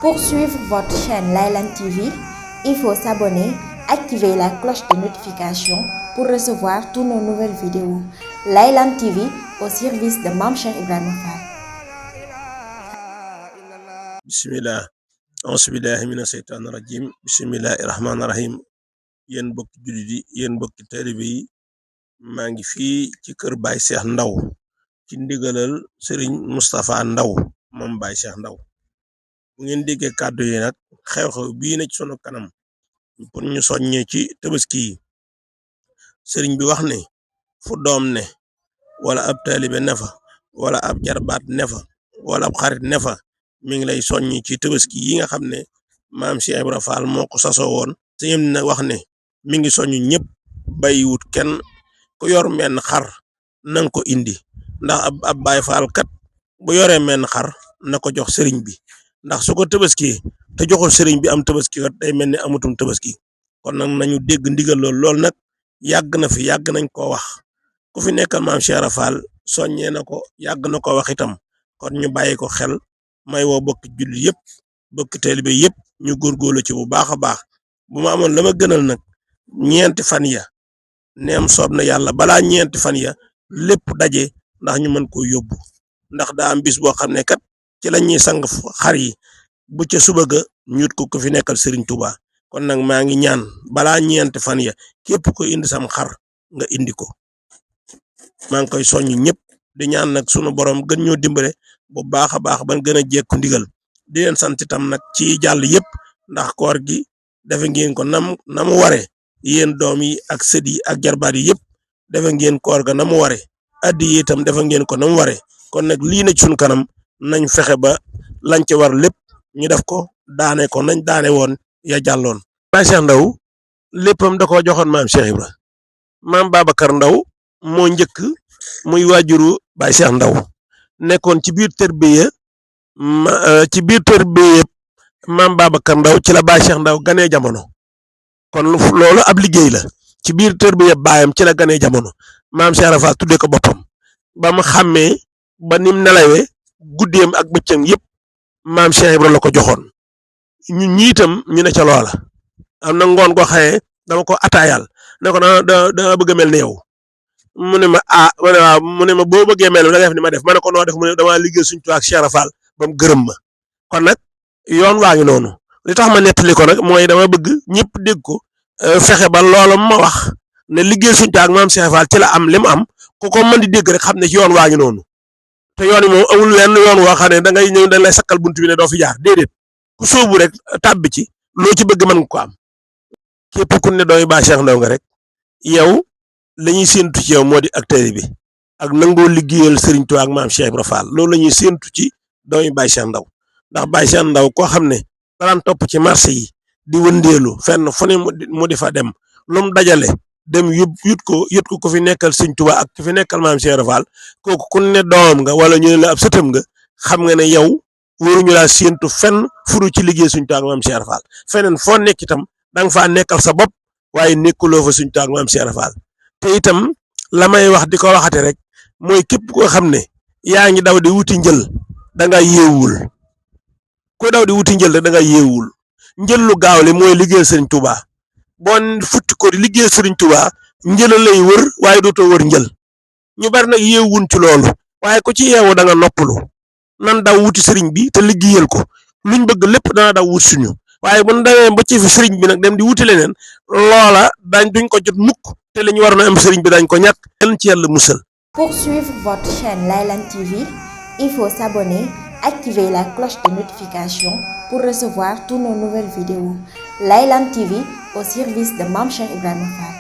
Pour suivre votre chaîne Laylan TV, il faut s'abonner, activer la cloche de notification pour recevoir toutes nos nouvelles vidéos. Laylan TV au service de Mame Cheikh Ibrahima Fall. Bismillah, auzubillahi mina sheytaani rajim, bismillahi rahmaani rahim. Yéen bokki jullit yi, yéen bokki taalibe yi, maa ngi fii ci kër Baye Cheikh Ndaw ci ndigalal Serigne Moustapha Ndaw moom Baye Cheikh Ndaw. Bu ngeen déggee kàddu yi nag xew-xew bii na ci sunu kanam pour ñu soññee ci tabaski yi. Serigne bi wax ne fu doom ne wala ab taalibe ne fa wala ab jarbaat ne fa wala ab xarit ne fa mi ngi lay soññi ci tabaski yi nga xam ne maam Cheikh Ibra Fall moo ko sasoo woon. Sëñ na wax ne mi ngi soññ ñëpp bàyyiwut kenn ku yor menn xar nanga ko indi ndax ab Baay Faal kat bu yoree menn xar na ko jox sëriñ bi, ndax su ko tabaski te joxul sëriñ bi am tabaski kat day mel ni amutum tabaski. Kon nag nañu dégg ndigal lool nag yàgg na fi, yàgg nañ koo wax ku fi nekkal maam Cheikh Ibra Fall soññee na ko, yàgg na ko wax itam. kon ñu bàyyi ko xel, may woo bokki julli yëpp bokki taalibe yëpp ñu góorgóorlu ci bu baax a baax. bu ma amoon la ma gënal nag ñeenti fan ya neem soob na yàlla balaa ñeenti fan ya lépp daje ndax ñu mën koo yóbbu, ndax daa am bis boo xam ne kat ci la ñuy sang xar yi bu ca suba ga ñut ko fi nekkal Serigne Touba. kon nag maa ngi ñaan balaa ñeenti fan ya képp ko indi sam xar nga indi ko. maa ngi koy soññ ñëpp di ñaan nag sunu borom gën ñoo dimbale bu baax a baax ban gën a jekku ndigal. di leen sant itam nag ci jàll yëpp ndax koor gi defe ngeen ko na mu ware, yéen doom yi ak sët yi ak jarbaat yi yëpp defe ngeen koor ga na mu ware, addi yi itam defe ngeen ko na mu ware. kon nag lii na ci sunu kanam nañ fexe ba lañ ci war lépp ñu def ko daane ko nañ daane woon ya jàlloon. Baye Cheikh Ndaw léppam da koo joxoon maam Cheikh Ibra. maam Babacar Ndaw moo njëkk muy waajuru Baye Cheikh Ndaw nekkoon ci biir tërbiya maam Babacar Ndaw ci la Baye Cheikh Ndaw ganee jamono. kon loolu ab liggéey la, ci biir tërbiya baayam ci la ganee jamono. maam Cheikh Ibra Fall tuddee ko boppam ba mu xàmmee ba nim nelawee guddeem ak bëccëm yëpp maam Cheikh Ibra la ko joxoon. ñun ñiitam ñu ne ca loola. am na ngoon goo xaye dama ko ataayal ne ko da bëgg a mel ni yow. mu ne ma waaw mu ne ma boo bëggee mel da nga def ni ma def. ma ne ko noo def mu ne damaa liggéey suñu tuwaak Cheikh Ibra Fall ba mu gërëm ma. kon nag yoon waa ngi noonu. li tax ma nettali ko nag mooy dama bëgg ñëpp dégg ko, fexe ba loola ma wax ne liggéey suñu tuwaak maam Cheikh Ibra Fall ci la am li mu am ku ko mën di dégg rek xam ne ci yoon waa ngi noonu. te yoon yi moom amul wenn yoon woo xam ne da ngay ñëw dañ lay sakkal buntu bi ne doo fi jaar, déedéet. ku sóobu rek tàbbi ci loo ci bëgg mën nga ko am. képp ku ne dooy Baye Cheikh Ndaw nga rek yow la ñuy séentu ci yow moo di ak taalibe bi ak nangoo liggéeyal Serigne Touba ak maam Cheikh Ibra Fall. loolu la ñuy séentu ci doomi Baye Cheikh Ndaw. ndax Baye Cheikh Ndaw koo xam ne daan topp ci marché yi di wëndeelu fenn fu ne mu di fa dem lu mu dajale dem yut ko fi nekkal Serigne Touba ak ku fi nekkal maam Cheikh Ibra Fall. kooku ku ne doomam nga wala ñu ne la ab sëtam nga xam nga ne yow waruñu laa séentu fenn furu ci liggéey Serigne Touba ak maam Cheikh Ibra Fall. feneen foo nekk itam da nga faa nekkal sa bopp waaye nekkuloo fa Serigne Touba ak maam Cheikh Ibra Fall. te itam la may wax di ko waxate rek mooy képp koo xam ne yaa ngi daw di wuti njël da nga yeewul. ku daw di wuti njël rek da nga yeewul. njël lu gaaw li mooy liggéey Serigne Touba. boo futti ko di liggéey Serigne Touba njël lay wër waaye dootoo wër njël. ñu bari nag yeewuñ ci loolu waaye ku ci yeewu da nga noppalu. nan daw wuti Serigne bi te liggéeyal ko luñ bëgg lépp dana daw wut suñu. waaye bu ñu demee ba ci fi Serigne bi nag dem di wuti leneen loola duñ ko jot mukk te li ñu waroon a am Serigne bi dañ ko ñàkk. yal ci yàlla musal. Pour suivre votre chaîne Laylan TV, il faut s'abonner, activer la cloche de notification pour recevoir toutes nos nouvelles vidéos. Laylan TV au service de Mame Cheikh Ibrahima Fall.